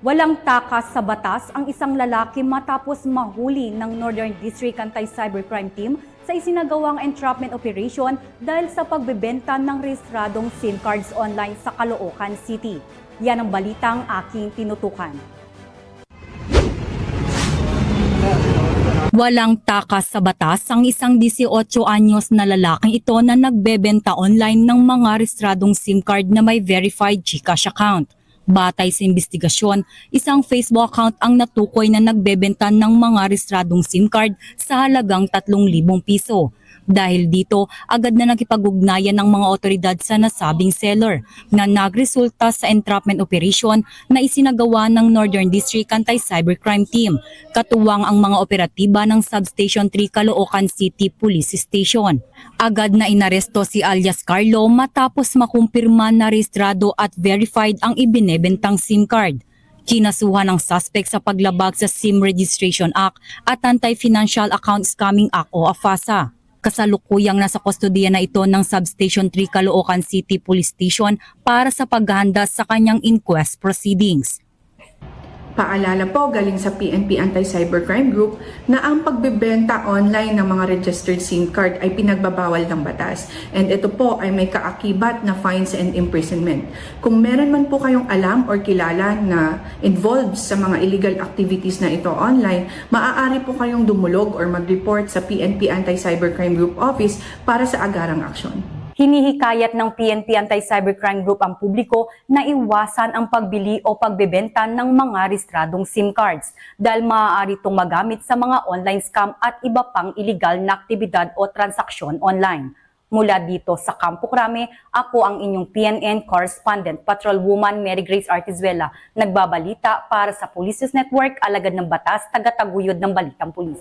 Walang takas sa batas ang isang lalaki matapos mahuli ng Northern District Anti-Cybercrime Team sa isinagawang entrapment operation dahil sa pagbebenta ng rehistradong SIM cards online sa Caloocan City. Yan ang balitang aking tinutukan. Walang takas sa batas ang isang 18 anyos na lalaking ito na nagbebenta online ng mga rehistradong SIM card na may verified GCash account. Batay sa investigasyon, isang Facebook account ang natukoy na nagbebenta ng mga rehistradong SIM card sa halagang 3,000 piso. Dahil dito, agad na nakipag-ugnayan ng mga otoridad sa nasabing seller na nagresulta sa entrapment operation na isinagawa ng Northern District Anti-Cybercrime Team, katuwang ang mga operatiba ng Substation 3 Caloocan City Police Station. Agad na inaresto si alias Carlo matapos makumpirma na rehistrado at verified ang ibinebentang SIM card. Kinasuhan ng suspect sa paglabag sa SIM Registration Act at Anti-Financial Account Scamming Act o AFASA. Kasalukuyang nasa kustodiya na ito ng Substation 3 Caloocan City Police Station para sa paghahanda sa kanyang inquest proceedings. Paalala po galing sa PNP Anti-Cybercrime Group na ang pagbebenta online ng mga registered SIM card ay pinagbabawal ng batas. And ito po ay may kaakibat na fines and imprisonment. Kung meron man po kayong alam or kilala na involved sa mga illegal activities na ito online, maaari po kayong dumulog or mag-report sa PNP Anti-Cybercrime Group Office para sa agarang aksyon. Hinihikayat ng PNP Anti-Cybercrime Group ang publiko na iwasan ang pagbili o pagbebenta ng mga rehistradong SIM cards dahil maaari itong magamit sa mga online scam at iba pang iligal na aktibidad o transaksyon online. Mula dito sa Campo Crame, ako ang inyong PNN correspondent, Patrolwoman Mary Grace Artizuela, nagbabalita para sa Police Network, alagad ng batas, tagataguyod ng Balitang Pulis.